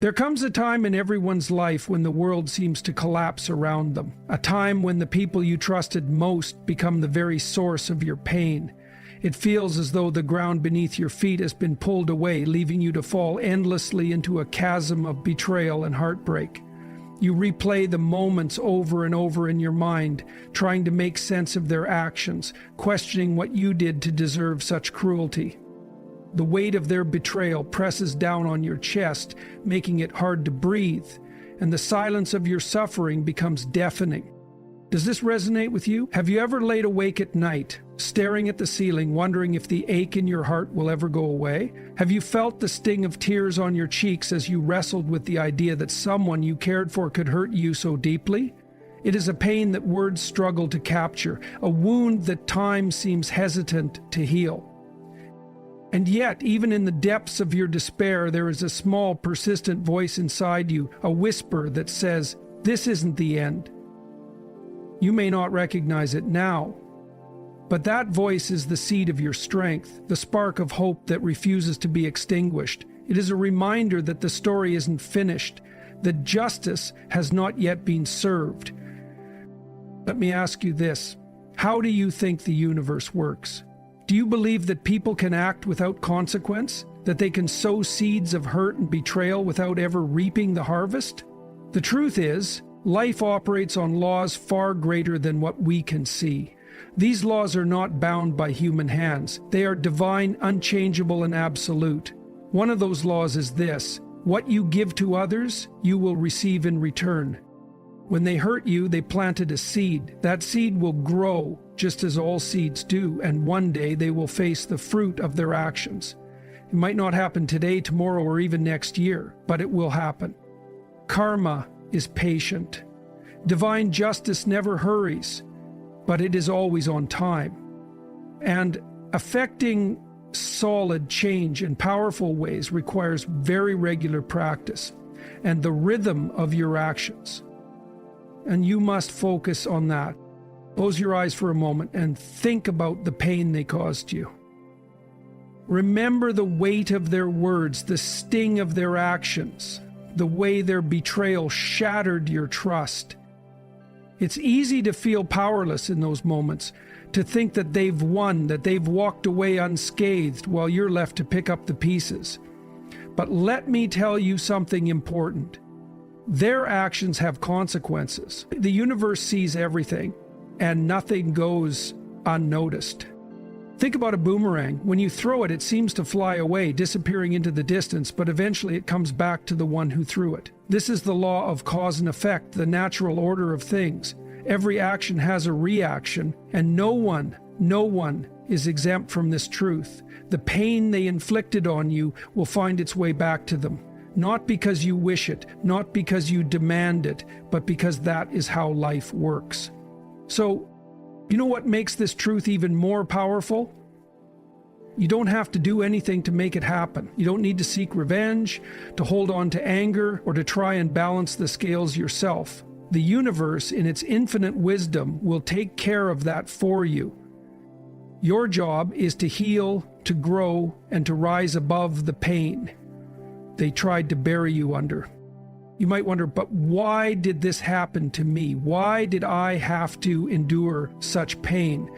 There comes a time in everyone's life when the world seems to collapse around them, a time when the people you trusted most become the very source of your pain. It feels as though the ground beneath your feet has been pulled away, leaving you to fall endlessly into a chasm of betrayal and heartbreak. You replay the moments over and over in your mind, trying to make sense of their actions, questioning what you did to deserve such cruelty. The weight of their betrayal presses down on your chest, making it hard to breathe, and the silence of your suffering becomes deafening. Does this resonate with you? Have you ever laid awake at night, staring at the ceiling, wondering if the ache in your heart will ever go away? Have you felt the sting of tears on your cheeks as you wrestled with the idea that someone you cared for could hurt you so deeply? It is a pain that words struggle to capture, a wound that time seems hesitant to heal. And yet, even in the depths of your despair, there is a small, persistent voice inside you, a whisper that says, "This isn't the end." You may not recognize it now, but that voice is the seed of your strength, the spark of hope that refuses to be extinguished. It is a reminder that the story isn't finished, that justice has not yet been served. Let me ask you this: how do you think the universe works? Do you believe that people can act without consequence? That they can sow seeds of hurt and betrayal without ever reaping the harvest? The truth is, life operates on laws far greater than what we can see. These laws are not bound by human hands. They are divine, unchangeable, and absolute. One of those laws is this: what you give to others, you will receive in return. When they hurt you, they planted a seed. That seed will grow, just as all seeds do, and one day they will face the fruit of their actions. It might not happen today, tomorrow, or even next year, but it will happen. Karma is patient. Divine justice never hurries, but it is always on time. And affecting solid change in powerful ways requires very regular practice and the rhythm of your actions. And you must focus on that. Close your eyes for a moment and think about the pain they caused you. Remember the weight of their words, the sting of their actions, the way their betrayal shattered your trust. It's easy to feel powerless in those moments, to think that they've won, that they've walked away unscathed while you're left to pick up the pieces. But let me tell you something important. Their actions have consequences. The universe sees everything, and nothing goes unnoticed. Think about a boomerang. When you throw it, it seems to fly away, disappearing into the distance, but eventually it comes back to the one who threw it. This is the law of cause and effect, the natural order of things. Every action has a reaction, and no one is exempt from this truth. The pain they inflicted on you will find its way back to them. Not because you wish it, not because you demand it, but because that is how life works. So, you know what makes this truth even more powerful? You don't have to do anything to make it happen. You don't need to seek revenge, to hold on to anger, or to try and balance the scales yourself. The universe, in its infinite wisdom, will take care of that for you. Your job is to heal, to grow, and to rise above the pain they tried to bury you under. You might wonder, but why did this happen to me? Why did I have to endure such pain?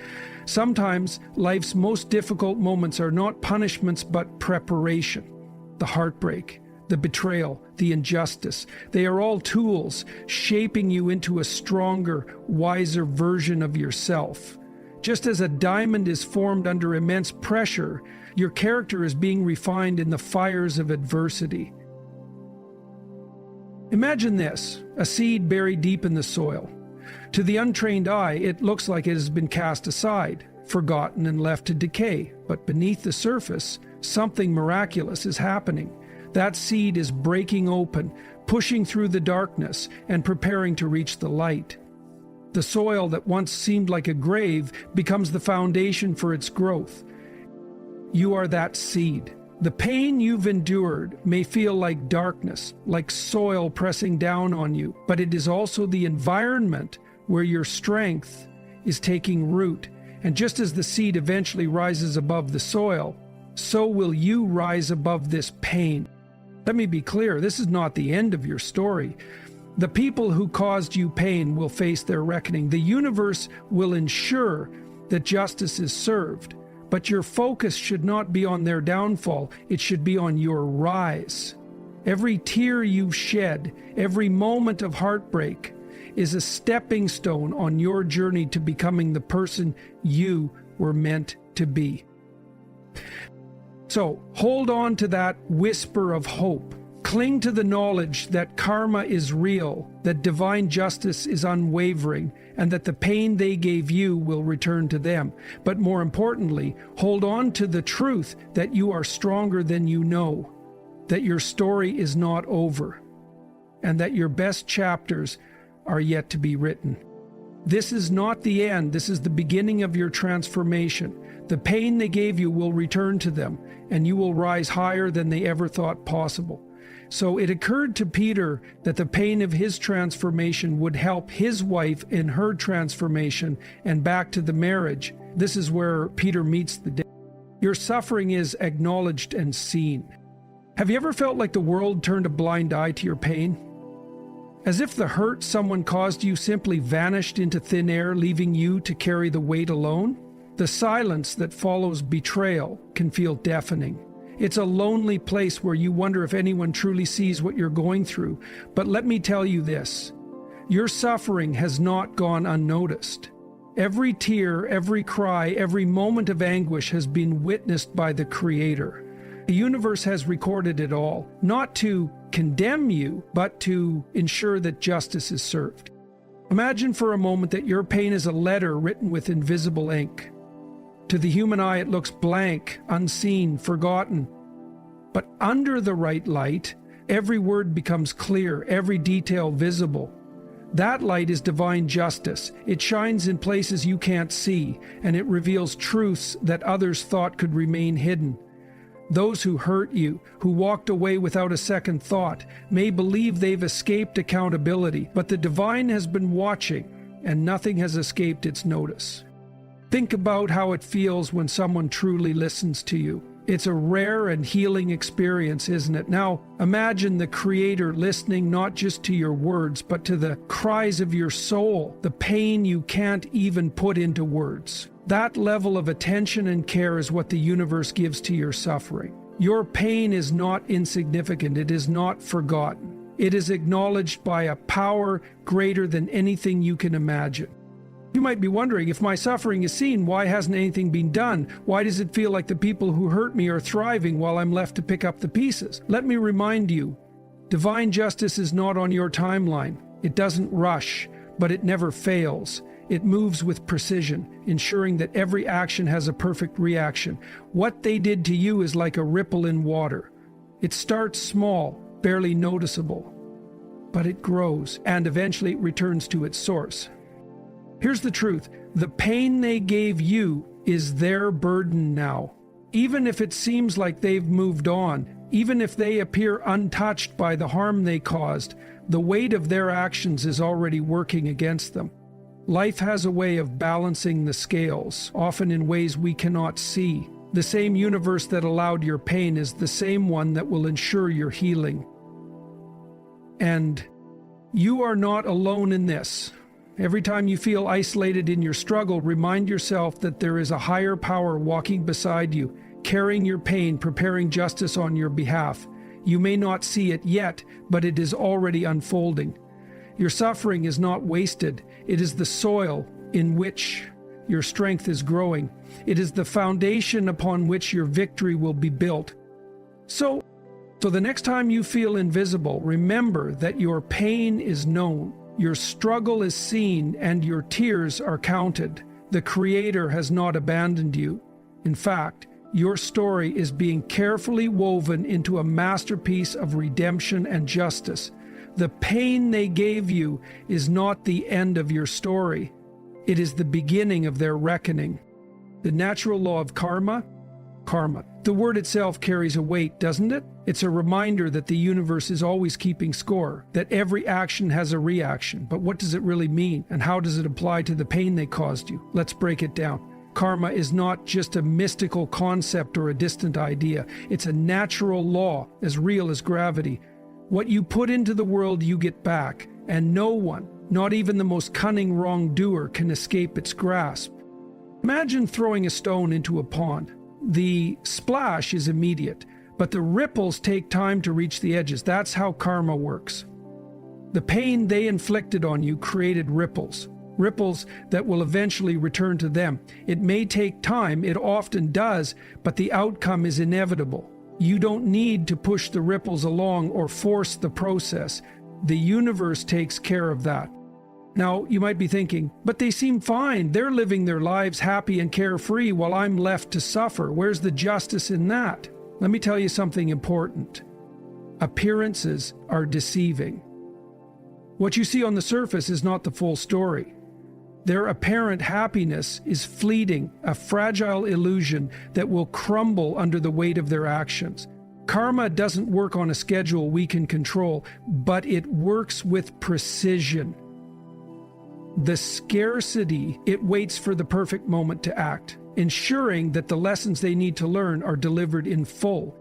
Sometimes life's most difficult moments are not punishments but preparation. The heartbreak, the betrayal, the injustice, they are all tools shaping you into a stronger, wiser version of yourself. Just as a diamond is formed under immense pressure, your character is being refined in the fires of adversity. Imagine this, a seed buried deep in the soil. To the untrained eye, it looks like it has been cast aside, forgotten and left to decay. But beneath the surface, something miraculous is happening. That seed is breaking open, pushing through the darkness, and preparing to reach the light. The soil that once seemed like a grave becomes the foundation for its growth. You are that seed. The pain you've endured may feel like darkness, like soil pressing down on you, but it is also the environment where your strength is taking root. And just as the seed eventually rises above the soil, so will you rise above this pain. Let me be clear, this is not the end of your story. The people who caused you pain will face their reckoning. The universe will ensure that justice is served, but your focus should not be on their downfall. It should be on your rise. Every tear you shed, every moment of heartbreak is a stepping stone on your journey to becoming the person you were meant to be. So hold on to that whisper of hope. Cling to the knowledge that karma is real, that divine justice is unwavering, and that the pain they gave you will return to them. But more importantly, hold on to the truth that you are stronger than you know, that your story is not over, and that your best chapters are yet to be written. This is not the end. This is the beginning of your transformation. The pain they gave you will return to them, and you will rise higher than they ever thought possible. So it occurred to Peter that the pain of his transformation would help his wife in her transformation and back to the marriage. This is where Peter meets the devil. Your suffering is acknowledged and seen. Have you ever felt like the world turned a blind eye to your pain? As if the hurt someone caused you simply vanished into thin air, leaving you to carry the weight alone? The silence that follows betrayal can feel deafening. It's a lonely place where you wonder if anyone truly sees what you're going through. But let me tell you this, your suffering has not gone unnoticed. Every tear, every cry, every moment of anguish has been witnessed by the Creator. The universe has recorded it all, not to condemn you, but to ensure that justice is served. Imagine for a moment that your pain is a letter written with invisible ink. To the human eye, it looks blank, unseen, forgotten. But under the right light, every word becomes clear, every detail visible. That light is divine justice. It shines in places you can't see, and it reveals truths that others thought could remain hidden. Those who hurt you, who walked away without a second thought, may believe they've escaped accountability, but the divine has been watching, and nothing has escaped its notice. Think about how it feels when someone truly listens to you. It's a rare and healing experience, isn't it? Now, imagine the Creator listening not just to your words, but to the cries of your soul, the pain you can't even put into words. That level of attention and care is what the universe gives to your suffering. Your pain is not insignificant. It is not forgotten. It is acknowledged by a power greater than anything you can imagine. You might be wondering, if my suffering is seen, why hasn't anything been done? Why does it feel like the people who hurt me are thriving while I'm left to pick up the pieces? Let me remind you, divine justice is not on your timeline. It doesn't rush, but it never fails. It moves with precision, ensuring that every action has a perfect reaction. What they did to you is like a ripple in water. It starts small, barely noticeable, but it grows, and eventually it returns to its source. Here's the truth. The pain they gave you is their burden now. Even if it seems like they've moved on, even if they appear untouched by the harm they caused, the weight of their actions is already working against them. Life has a way of balancing the scales, often in ways we cannot see. The same universe that allowed your pain is the same one that will ensure your healing. And you are not alone in this. Every time you feel isolated in your struggle, remind yourself that there is a higher power walking beside you, carrying your pain, preparing justice on your behalf. You may not see it yet, but it is already unfolding. Your suffering is not wasted. It is the soil in which your strength is growing. It is the foundation upon which your victory will be built. So the next time you feel invisible, remember that your pain is known. Your struggle is seen and your tears are counted. The Creator has not abandoned you. In fact, your story is being carefully woven into a masterpiece of redemption and justice. The pain they gave you is not the end of your story. It is the beginning of their reckoning. The natural law of karma. The word itself carries a weight, doesn't it? It's a reminder that the universe is always keeping score, that every action has a reaction. But what does it really mean, and how does it apply to the pain they caused you? Let's break it down. karma is not just a mystical concept or a distant idea. It's a natural law, as real as gravity. What you put into the world, you get back, and no one, not even the most cunning wrongdoer, can escape its grasp. Imagine throwing a stone into a pond. The splash is immediate, but the ripples take time to reach the edges. That's how karma works. The pain they inflicted on you created ripples that will eventually return to them. It may take time, it often does, but the outcome is inevitable. You don't need to push the ripples along or force the process. The universe takes care of that. Now, you might be thinking, but they seem fine. They're living their lives happy and carefree while I'm left to suffer. Where's the justice in that? Let me tell you something important. Appearances are deceiving. What you see on the surface is not the full story. Their apparent happiness is fleeting, a fragile illusion that will crumble under the weight of their actions. Karma doesn't work on a schedule we can control, but it works with precision. The scarcity, it waits for the perfect moment to act, ensuring that the lessons they need to learn are delivered in full.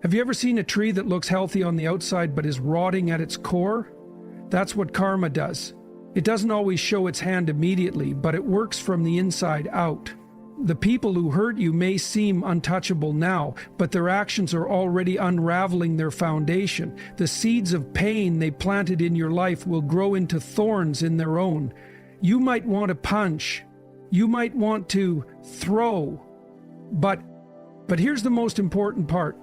Have you ever seen a tree that looks healthy on the outside but is rotting at its core? That's what karma does. It doesn't always show its hand immediately, but it works from the inside out. The people who hurt you may seem untouchable now, but their actions are already unraveling their foundation. The seeds of pain they planted in your life will grow into thorns in their own. You might want to punch. You might want to throw. But here's the most important part.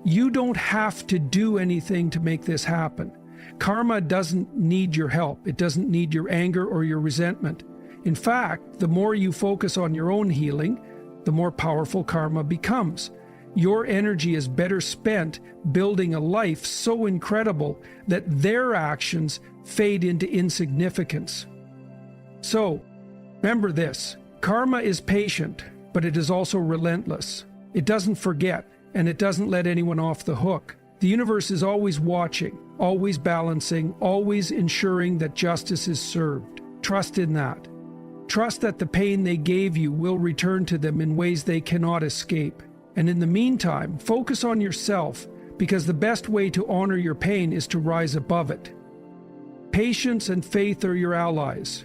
You don't have to do anything to make this happen. Karma doesn't need your help. It doesn't need your anger or your resentment. In fact, the more you focus on your own healing, the more powerful karma becomes. Your energy is better spent building a life so incredible that their actions fade into insignificance. So, remember this, karma is patient, but it is also relentless. It doesn't forget, and it doesn't let anyone off the hook. The universe is always watching, always balancing, always ensuring that justice is served. Trust in that. Trust that the pain they gave you will return to them in ways they cannot escape. And in the meantime, focus on yourself, because the best way to honor your pain is to rise above it. Patience and faith are your allies.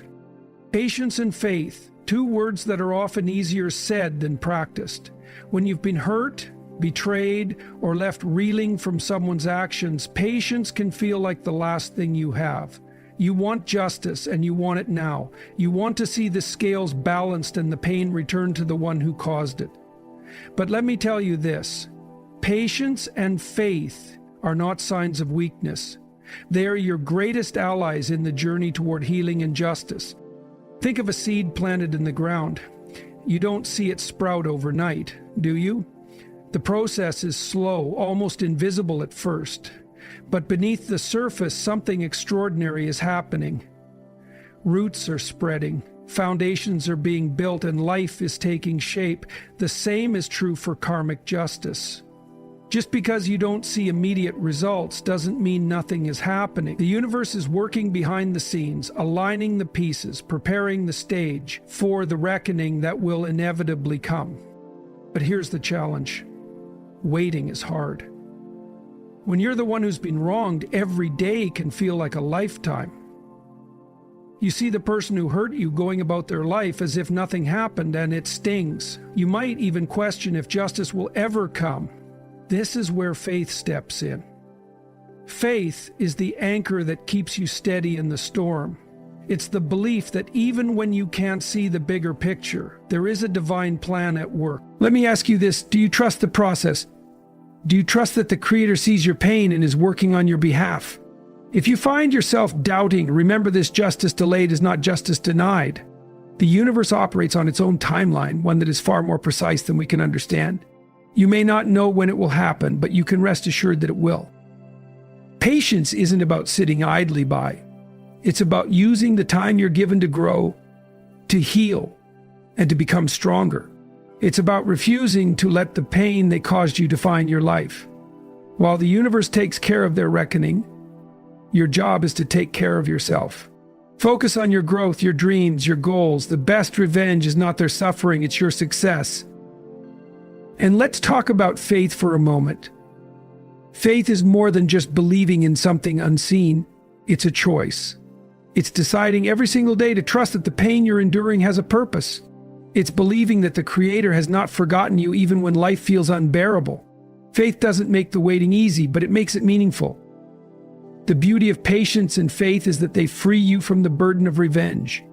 Patience and faith, two words that are often easier said than practiced. When you've been hurt, betrayed, or left reeling from someone's actions, patience can feel like the last thing you have. You want justice, and you want it now. You want to see the scales balanced and the pain return to the one who caused it. But let me tell you this, patience and faith are not signs of weakness. They are your greatest allies in the journey toward healing and justice. Think of a seed planted in the ground. You don't see it sprout overnight, do you? The process is slow, almost invisible at first. But beneath the surface, something extraordinary is happening. Roots are spreading, foundations are being built, and life is taking shape. The same is true for karmic justice. Just because you don't see immediate results doesn't mean nothing is happening. The universe is working behind the scenes, aligning the pieces, preparing the stage for the reckoning that will inevitably come. But here's the challenge. Waiting is hard. When you're the one who's been wronged, every day can feel like a lifetime. You see the person who hurt you going about their life as if nothing happened, and it stings. You might even question if justice will ever come. This is where faith steps in. Faith is the anchor that keeps you steady in the storm. It's the belief that even when you can't see the bigger picture, there is a divine plan at work. Let me ask you this, do you trust the process? Do you trust that the Creator sees your pain and is working on your behalf? If you find yourself doubting, remember this: justice delayed is not justice denied. The universe operates on its own timeline, one that is far more precise than we can understand. You may not know when it will happen, but you can rest assured that it will. Patience isn't about sitting idly by. It's about using the time you're given to grow, to heal, and to become stronger. It's about refusing to let the pain they caused you define your life. While the universe takes care of their reckoning, your job is to take care of yourself. Focus on your growth, your dreams, your goals. The best revenge is not their suffering, it's your success. And let's talk about faith for a moment. Faith is more than just believing in something unseen. It's a choice. It's deciding every single day to trust that the pain you're enduring has a purpose. It's believing that the Creator has not forgotten you even when life feels unbearable. Faith doesn't make the waiting easy, but it makes it meaningful. The beauty of patience and faith is that they free you from the burden of revenge.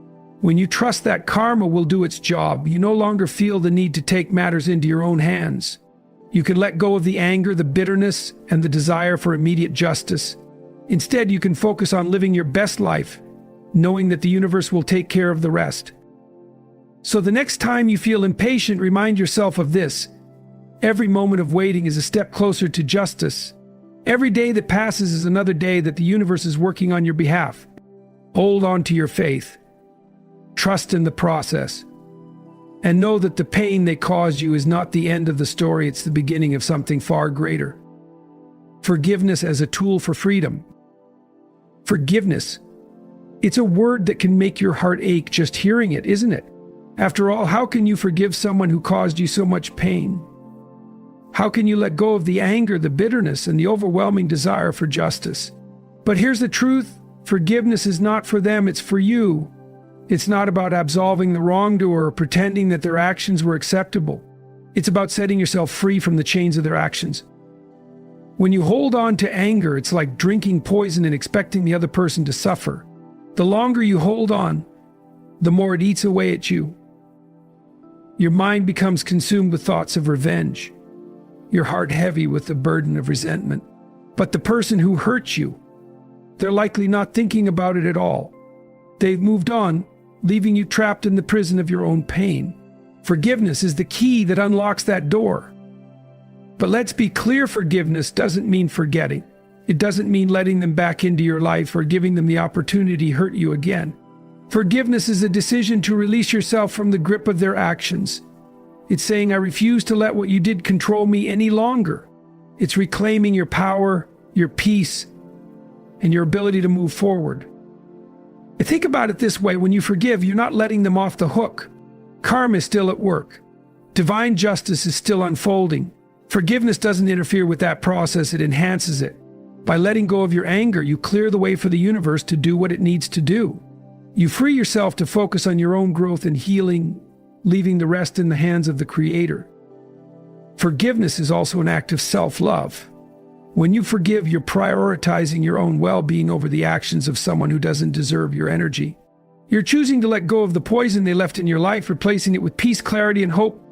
When you trust that karma will do its job, you no longer feel the need to take matters into your own hands. You can let go of the anger, the bitterness, and the desire for immediate justice. Instead, you can focus on living your best life, knowing that the universe will take care of the rest. So the next time you feel impatient, remind yourself of this. Every moment of waiting is a step closer to justice. Every day that passes is another day that the universe is working on your behalf. Hold on to your faith. Trust in the process. And know that the pain they caused you is not the end of the story, it's the beginning of something far greater. Forgiveness as a tool for freedom. Forgiveness. It's a word that can make your heart ache just hearing it, isn't it? After all, how can you forgive someone who caused you so much pain? How can you let go of the anger, the bitterness, and the overwhelming desire for justice? But here's the truth. Forgiveness is not for them, it's for you. It's not about absolving the wrongdoer or pretending that their actions were acceptable. It's about setting yourself free from the chains of their actions. When you hold on to anger, it's like drinking poison and expecting the other person to suffer. The longer you hold on, the more it eats away at you. Your mind becomes consumed with thoughts of revenge, your heart heavy with the burden of resentment. But the person who hurt you, they're likely not thinking about it at all. They've moved on, leaving you trapped in the prison of your own pain. Forgiveness is the key that unlocks that door. But let's be clear, forgiveness doesn't mean forgetting. It doesn't mean letting them back into your life or giving them the opportunity to hurt you again. Forgiveness is a decision to release yourself from the grip of their actions. It's saying, I refuse to let what you did control me any longer. It's reclaiming your power, your peace, and your ability to move forward. Think about it this way, when you forgive, you're not letting them off the hook. Karma is still at work. Divine justice is still unfolding. Forgiveness doesn't interfere with that process, it enhances it. By letting go of your anger, you clear the way for the universe to do what it needs to do. You free yourself to focus on your own growth and healing, leaving the rest in the hands of the Creator. Forgiveness is also an act of self-love. When you forgive, you're prioritizing your own well-being over the actions of someone who doesn't deserve your energy. You're choosing to let go of the poison they left in your life, replacing it with peace, clarity, and hope.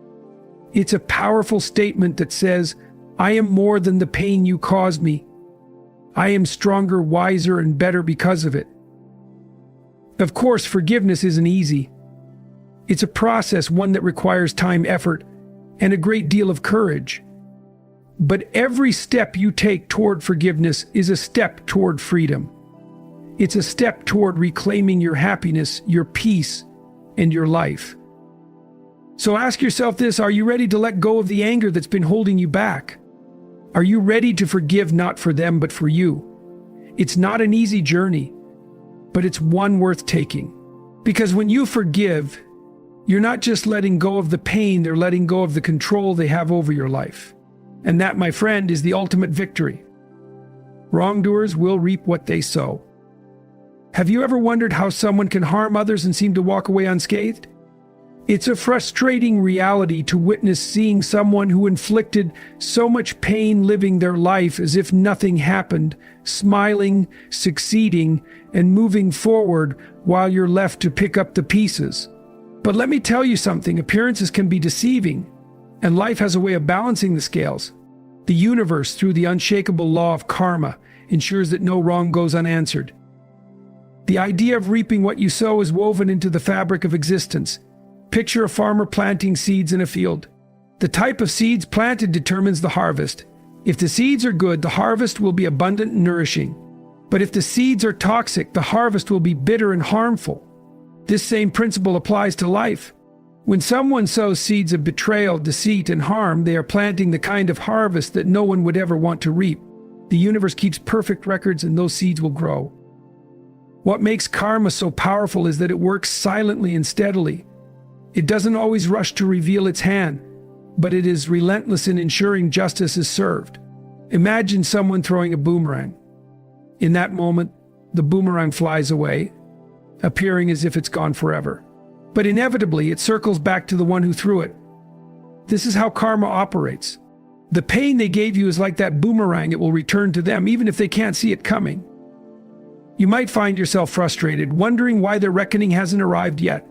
It's a powerful statement that says, I am more than the pain you caused me. I am stronger, wiser, and better because of it. Of course, forgiveness isn't easy. It's a process, one that requires time, effort, and a great deal of courage. But every step you take toward forgiveness is a step toward freedom. It's a step toward reclaiming your happiness, your peace, and your life. So ask yourself this, are you ready to let go of the anger that's been holding you back? Are you ready to forgive not for them, but for you? It's not an easy journey, but it's one worth taking. Because when you forgive, you're not just letting go of the pain, they're letting go of the control they have over your life. And that, my friend, is the ultimate victory. Wrongdoers will reap what they sow. Have you ever wondered how someone can harm others and seem to walk away unscathed? It's a frustrating reality to witness seeing someone who inflicted so much pain living their life as if nothing happened, smiling, succeeding, and moving forward while you're left to pick up the pieces. But let me tell you something, appearances can be deceiving, and life has a way of balancing the scales. The universe, through the unshakable law of karma, ensures that no wrong goes unanswered. The idea of reaping what you sow is woven into the fabric of existence. Picture a farmer planting seeds in a field. The type of seeds planted determines the harvest. If the seeds are good, the harvest will be abundant and nourishing. But if the seeds are toxic, the harvest will be bitter and harmful. This same principle applies to life. When someone sows seeds of betrayal, deceit, and harm, they are planting the kind of harvest that no one would ever want to reap. The universe keeps perfect records, and those seeds will grow. What makes karma so powerful is that it works silently and steadily. It doesn't always rush to reveal its hand, but it is relentless in ensuring justice is served. Imagine someone throwing a boomerang. In that moment, the boomerang flies away, appearing as if it's gone forever. But inevitably, it circles back to the one who threw it. This is how karma operates. The pain they gave you is like that boomerang. It will return to them, even if they can't see it coming. You might find yourself frustrated, wondering why their reckoning hasn't arrived yet.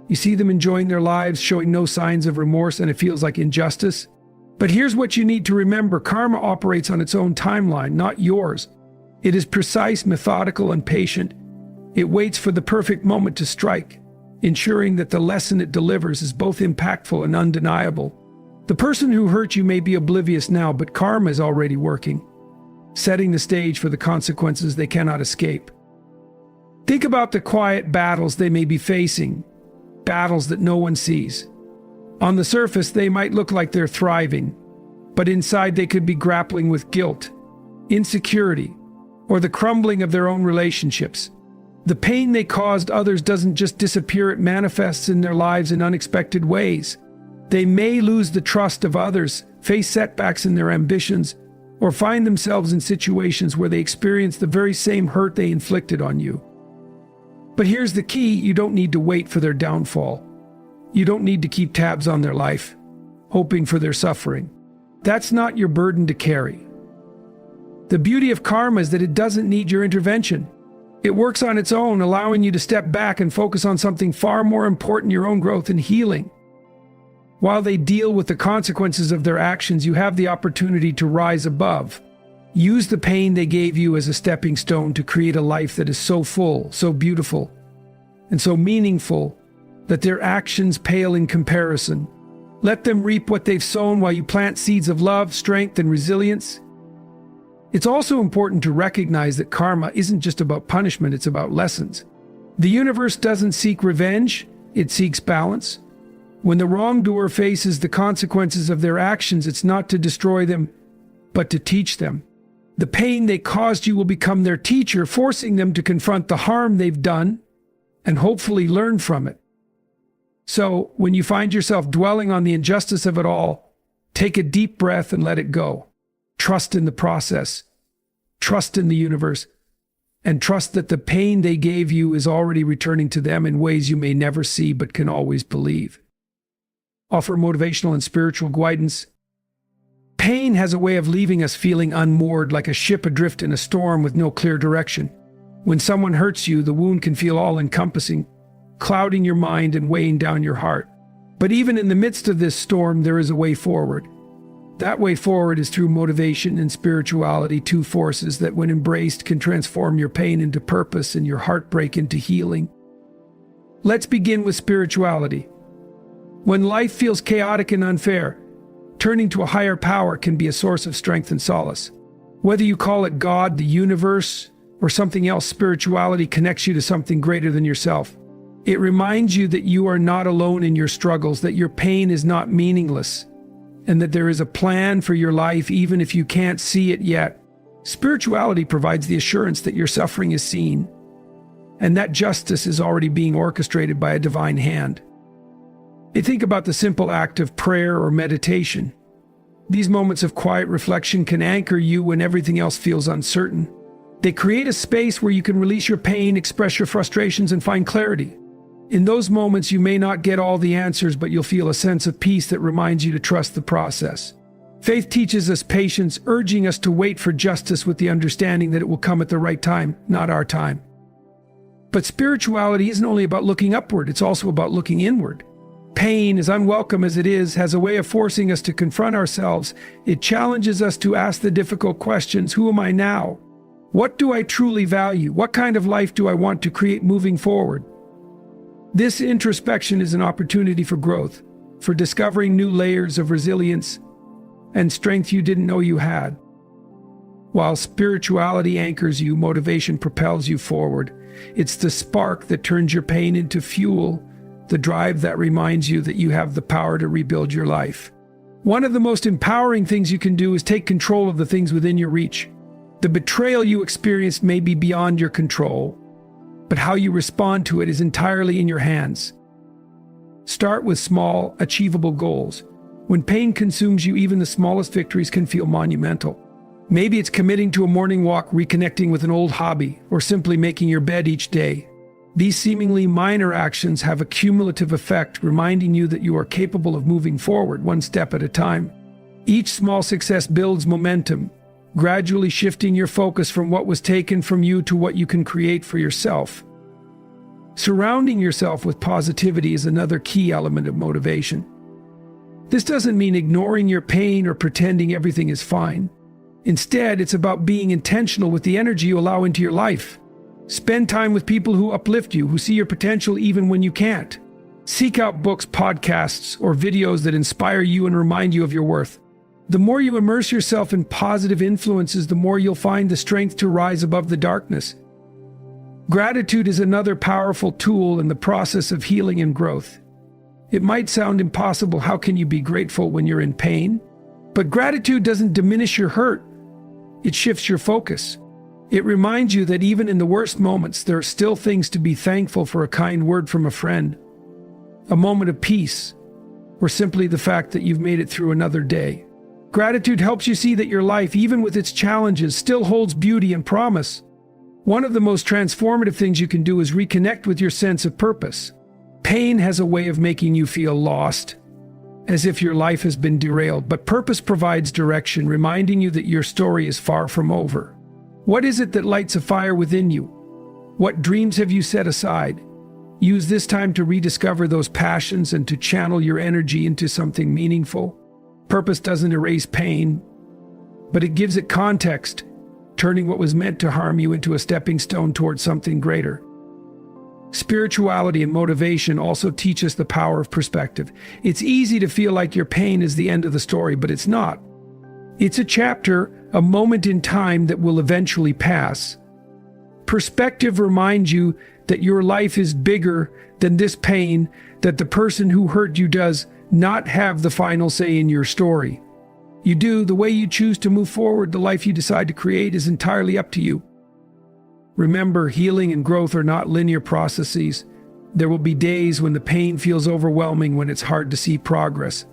You see them enjoying their lives, showing no signs of remorse, and it feels like injustice. But here's what you need to remember. Karma operates on its own timeline, not yours. It is precise, methodical, and patient. It waits for the perfect moment to strike, ensuring that the lesson it delivers is both impactful and undeniable. The person who hurt you may be oblivious now, but karma is already working, setting the stage for the consequences they cannot escape. Think about the quiet battles they may be facing, battles that no one sees. On the surface, they might look like they're thriving, but inside they could be grappling with guilt, insecurity, or the crumbling of their own relationships. The pain they caused others doesn't just disappear, it manifests in their lives in unexpected ways. They may lose the trust of others, face setbacks in their ambitions, or find themselves in situations where they experience the very same hurt they inflicted on you. But here's the key: you don't need to wait for their downfall. You don't need to keep tabs on their life, hoping for their suffering. That's not your burden to carry. The beauty of karma is that it doesn't need your intervention. It works on its own, allowing you to step back and focus on something far more important: your own growth and healing. While they deal with the consequences of their actions, you have the opportunity to rise above. Use the pain they gave you as a stepping stone to create a life that is so full, so beautiful, and so meaningful that their actions pale in comparison. Let them reap what they've sown while you plant seeds of love, strength, and resilience. It's also important to recognize that karma isn't just about punishment, it's about lessons. The universe doesn't seek revenge, it seeks balance. When the wrongdoer faces the consequences of their actions, it's not to destroy them, but to teach them. The pain they caused you will become their teacher, forcing them to confront the harm they've done and hopefully learn from it. So, when you find yourself dwelling on the injustice of it all, take a deep breath and let it go. Trust in the process, trust in the universe, and trust that the pain they gave you is already returning to them in ways you may never see but can always believe. Offer motivational and spiritual guidance. Pain has a way of leaving us feeling unmoored, like a ship adrift in a storm with no clear direction. When someone hurts you, the wound can feel all-encompassing, clouding your mind and weighing down your heart. But even in the midst of this storm, there is a way forward. That way forward is through motivation and spirituality, two forces that, when embraced, can transform your pain into purpose and your heartbreak into healing. Let's begin with spirituality. When life feels chaotic and unfair, turning to a higher power can be a source of strength and solace. Whether you call it God, the universe, or something else, spirituality connects you to something greater than yourself. It reminds you that you are not alone in your struggles, that your pain is not meaningless, and that there is a plan for your life even if you can't see it yet. Spirituality provides the assurance that your suffering is seen, and that justice is already being orchestrated by a divine hand. Think about the simple act of prayer or meditation. These moments of quiet reflection can anchor you when everything else feels uncertain. They create a space where you can release your pain, express your frustrations, and find clarity. In those moments, you may not get all the answers, but you'll feel a sense of peace that reminds you to trust the process. Faith teaches us patience, urging us to wait for justice with the understanding that it will come at the right time, not our time. But spirituality isn't only about looking upward, it's also about looking inward. Pain, as unwelcome as it is, has a way of forcing us to confront ourselves. It challenges us to ask the difficult questions: who am I now? What do I truly value? What kind of life do I want to create moving forward? This introspection is an opportunity for growth, for discovering new layers of resilience and strength you didn't know you had. While spirituality anchors you, motivation propels you forward. It's the spark that turns your pain into fuel, the drive that reminds you that you have the power to rebuild your life. One of the most empowering things you can do is take control of the things within your reach. The betrayal you experienced may be beyond your control, but how you respond to it is entirely in your hands. Start with small, achievable goals. When pain consumes you, even the smallest victories can feel monumental. Maybe it's committing to a morning walk, reconnecting with an old hobby, or simply making your bed each day. These seemingly minor actions have a cumulative effect, reminding you that you are capable of moving forward one step at a time. Each small success builds momentum, gradually shifting your focus from what was taken from you to what you can create for yourself. Surrounding yourself with positivity is another key element of motivation. This doesn't mean ignoring your pain or pretending everything is fine. Instead, it's about being intentional with the energy you allow into your life. Spend time with people who uplift you, who see your potential even when you can't. Seek out books, podcasts, or videos that inspire you and remind you of your worth. The more you immerse yourself in positive influences, the more you'll find the strength to rise above the darkness. Gratitude is another powerful tool in the process of healing and growth. It might sound impossible. How can you be grateful when you're in pain? But gratitude doesn't diminish your hurt. It shifts your focus. It reminds you that even in the worst moments, there are still things to be thankful for: a kind word from a friend, a moment of peace, or simply the fact that you've made it through another day. Gratitude helps you see that your life, even with its challenges, still holds beauty and promise. One of the most transformative things you can do is reconnect with your sense of purpose. Pain has a way of making you feel lost, as if your life has been derailed, but purpose provides direction, reminding you that your story is far from over. What is it that lights a fire within you? What dreams have you set aside? Use this time to rediscover those passions and to channel your energy into something meaningful. Purpose doesn't erase pain, but it gives it context, turning what was meant to harm you into a stepping stone towards something greater. Spirituality and motivation also teach us the power of perspective. It's easy to feel like your pain is the end of the story, but it's not. It's a chapter, a moment in time that will eventually pass. Perspective reminds you that your life is bigger than this pain, that the person who hurt you does not have the final say in your story. You do. The way you choose to move forward, the life you decide to create, is entirely up to you. Remember, healing and growth are not linear processes. There will be days when the pain feels overwhelming, when it's hard to see progress.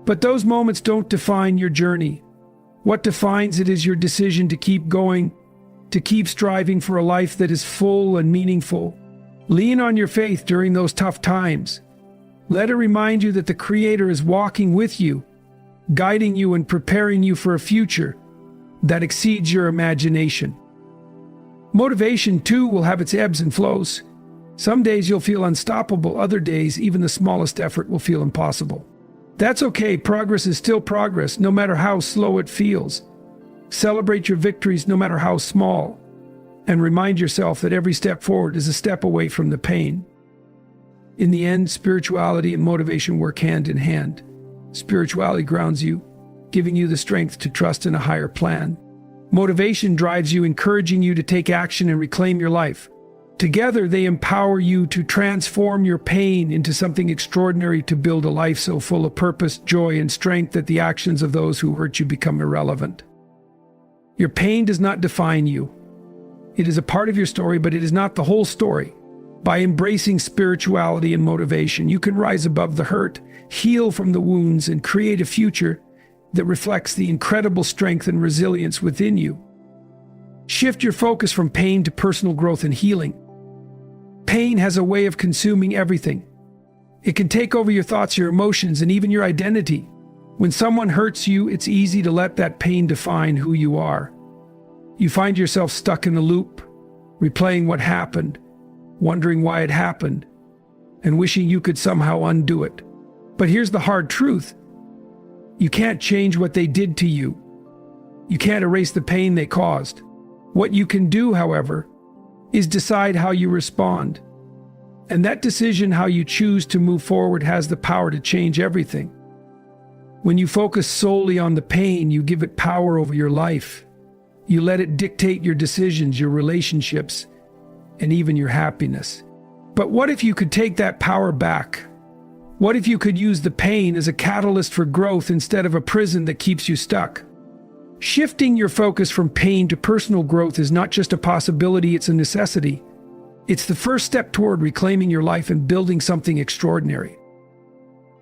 But those moments don't define your journey. What defines it is your decision to keep going, to keep striving for a life that is full and meaningful. Lean on your faith during those tough times. Let it remind you that the Creator is walking with you, guiding you and preparing you for a future that exceeds your imagination. Motivation, too, will have its ebbs and flows. Some days you'll feel unstoppable. Other days, even the smallest effort will feel impossible. That's okay. Progress is still progress, no matter how slow it feels. Celebrate your victories, no matter how small, and remind yourself that every step forward is a step away from the pain. In the end, spirituality and motivation work hand in hand. Spirituality grounds you, giving you the strength to trust in a higher plan. Motivation drives you, encouraging you to take action and reclaim your life. Together, they empower you to transform your pain into something extraordinary, to build a life so full of purpose, joy, and strength that the actions of those who hurt you become irrelevant. Your pain does not define you. It is a part of your story, but it is not the whole story. By embracing spirituality and motivation, you can rise above the hurt, heal from the wounds, and create a future that reflects the incredible strength and resilience within you. Shift your focus from pain to personal growth and healing. Pain has a way of consuming everything. It can take over your thoughts, your emotions, and even your identity. When someone hurts you, it's easy to let that pain define who you are. You find yourself stuck in a loop, replaying what happened, wondering why it happened, and wishing you could somehow undo it. But here's the hard truth. You can't change what they did to you. You can't erase the pain they caused. What you can do, however, is decide how you respond. And that decision, how you choose to move forward, has the power to change everything. When you focus solely on the pain, you give it power over your life. You let it dictate your decisions, your relationships, and even your happiness. But what if you could take that power back? What if you could use the pain as a catalyst for growth instead of a prison that keeps you stuck? Shifting your focus from pain to personal growth is not just a possibility, it's a necessity. It's the first step toward reclaiming your life and building something extraordinary.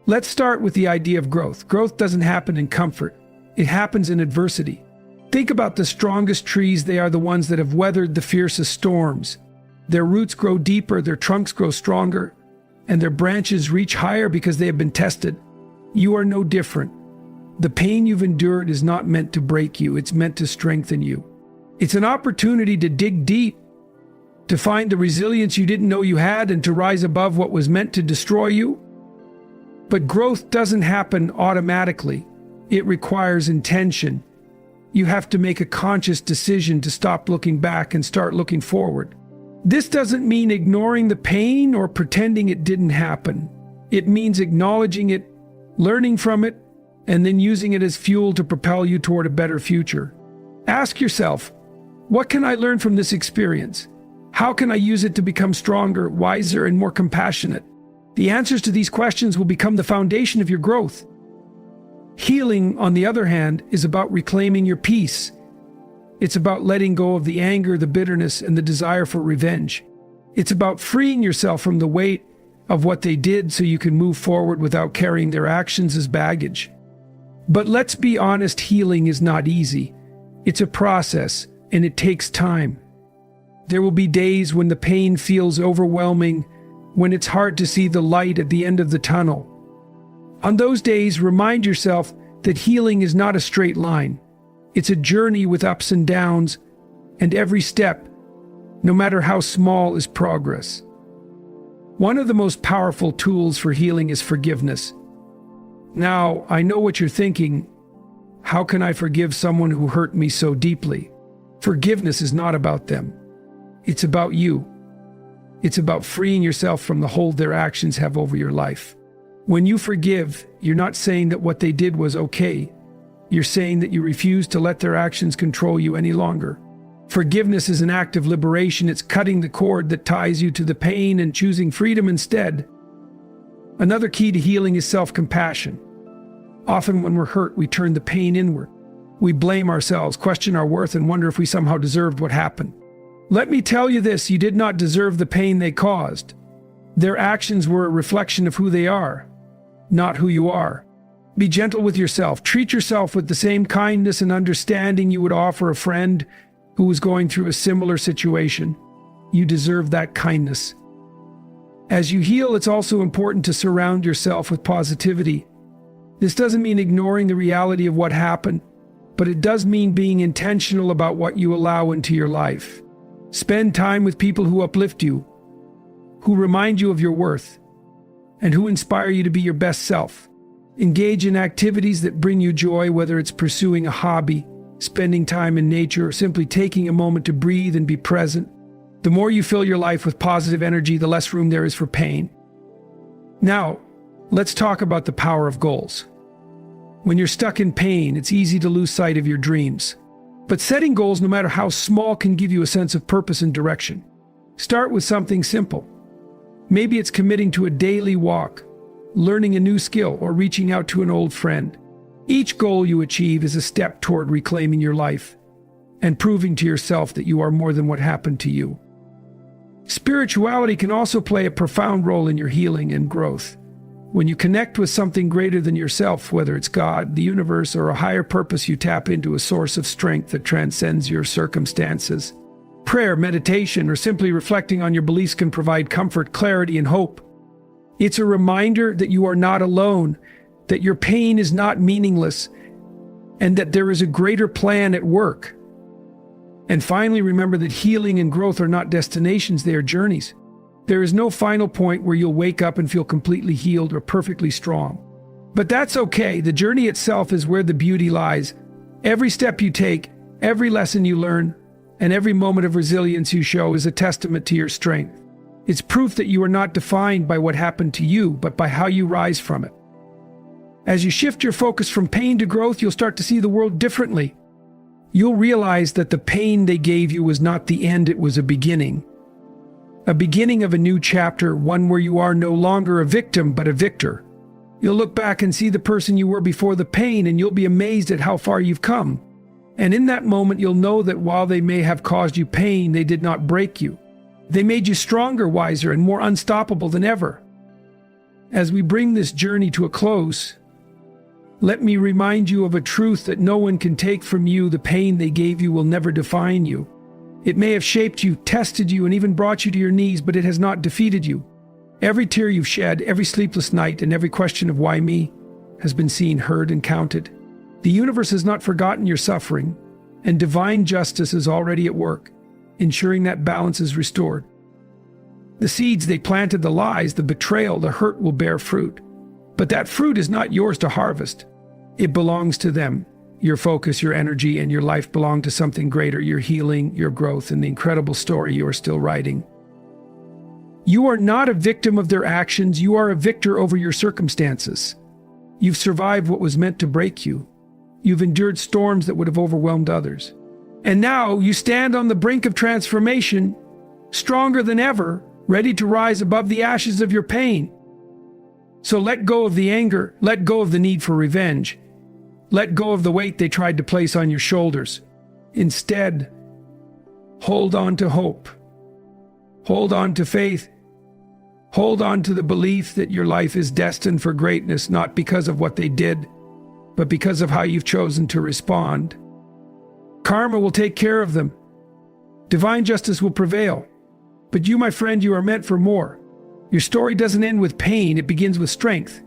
Let's start with the idea of growth. Growth doesn't happen in comfort. It happens in adversity. Think about the strongest trees. They are the ones that have weathered the fiercest storms. Their roots grow deeper, their trunks grow stronger, and their branches reach higher because they have been tested. You are no different. The pain you've endured is not meant to break you, it's meant to strengthen you. It's an opportunity to dig deep, to find the resilience you didn't know you had, and to rise above what was meant to destroy you. But growth doesn't happen automatically. It requires intention. You have to make a conscious decision to stop looking back and start looking forward. This doesn't mean ignoring the pain or pretending it didn't happen. It means acknowledging it, learning from it, and then using it as fuel to propel you toward a better future. Ask yourself, what can I learn from this experience? How can I use it to become stronger, wiser, and more compassionate? The answers to these questions will become the foundation of your growth. Healing, on the other hand, is about reclaiming your peace. It's about letting go of the anger, the bitterness, and the desire for revenge. It's about freeing yourself from the weight of what they did so you can move forward without carrying their actions as baggage. But let's be honest, healing is not easy. It's a process, and it takes time. There will be days when the pain feels overwhelming, when it's hard to see the light at the end of the tunnel. On those days, remind yourself that healing is not a straight line. It's a journey with ups and downs, and every step, no matter how small, is progress. One of the most powerful tools for healing is forgiveness. Now, I know what you're thinking. How can I forgive someone who hurt me so deeply? Forgiveness is not about them. It's about you. It's about freeing yourself from the hold their actions have over your life. When you forgive, you're not saying that what they did was okay. You're saying that you refuse to let their actions control you any longer. Forgiveness is an act of liberation. It's cutting the cord that ties you to the pain and choosing freedom instead. Another key to healing is self-compassion. Often when we're hurt, we turn the pain inward. We blame ourselves, question our worth, and wonder if we somehow deserved what happened. Let me tell you this, you did not deserve the pain they caused. Their actions were a reflection of who they are, not who you are. Be gentle with yourself. Treat yourself with the same kindness and understanding you would offer a friend who was going through a similar situation. You deserve that kindness. As you heal, it's also important to surround yourself with positivity. This doesn't mean ignoring the reality of what happened, but it does mean being intentional about what you allow into your life. Spend time with people who uplift you, who remind you of your worth, and who inspire you to be your best self. Engage in activities that bring you joy, whether it's pursuing a hobby, spending time in nature, or simply taking a moment to breathe and be present. The more you fill your life with positive energy, the less room there is for pain. Now, let's talk about the power of goals. When you're stuck in pain, it's easy to lose sight of your dreams. But setting goals, no matter how small, can give you a sense of purpose and direction. Start with something simple. Maybe it's committing to a daily walk, learning a new skill, or reaching out to an old friend. Each goal you achieve is a step toward reclaiming your life and proving to yourself that you are more than what happened to you. Spirituality can also play a profound role in your healing and growth. When you connect with something greater than yourself, whether it's God, the universe, or a higher purpose, you tap into a source of strength that transcends your circumstances. Prayer, meditation, or simply reflecting on your beliefs can provide comfort, clarity, and hope. It's a reminder that you are not alone, that your pain is not meaningless, and that there is a greater plan at work. And finally, remember that healing and growth are not destinations, they are journeys. There is no final point where you'll wake up and feel completely healed or perfectly strong. But that's okay. The journey itself is where the beauty lies. Every step you take, every lesson you learn, and every moment of resilience you show is a testament to your strength. It's proof that you are not defined by what happened to you, but by how you rise from it. As you shift your focus from pain to growth, you'll start to see the world differently. You'll realize that the pain they gave you was not the end, it was a beginning. A beginning of a new chapter, one where you are no longer a victim, but a victor. You'll look back and see the person you were before the pain, and you'll be amazed at how far you've come. And in that moment, you'll know that while they may have caused you pain, they did not break you. They made you stronger, wiser, and more unstoppable than ever. As we bring this journey to a close, let me remind you of a truth that no one can take from you. The pain they gave you will never define you. It may have shaped you, tested you, and even brought you to your knees, but it has not defeated you. Every tear you've shed, every sleepless night, and every question of why me has been seen, heard, and counted. The universe has not forgotten your suffering, and divine justice is already at work, ensuring that balance is restored. The seeds they planted, the lies, the betrayal, the hurt will bear fruit. But that fruit is not yours to harvest. It belongs to them. Your focus, your energy, and your life belong to something greater, your healing, your growth, and the incredible story you are still writing. You are not a victim of their actions. You are a victor over your circumstances. You've survived what was meant to break you. You've endured storms that would have overwhelmed others. And now you stand on the brink of transformation, stronger than ever, ready to rise above the ashes of your pain. So let go of the anger, let go of the need for revenge, let go of the weight they tried to place on your shoulders. Instead, hold on to hope, hold on to faith, hold on to the belief that your life is destined for greatness, not because of what they did, but because of how you've chosen to respond. Karma will take care of them. Divine justice will prevail. But you, my friend, you are meant for more. Your story doesn't end with pain, it begins with strength.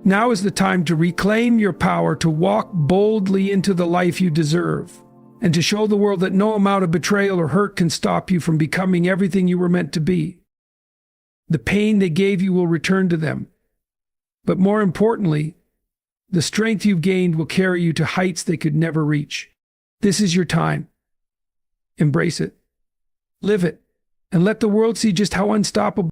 Now is the time to reclaim your power, to walk boldly into the life you deserve, and to show the world that no amount of betrayal or hurt can stop you from becoming everything you were meant to be. The pain they gave you will return to them. But more importantly, the strength you've gained will carry you to heights they could never reach. This is your time. Embrace it. Live it. And let the world see just how unstoppable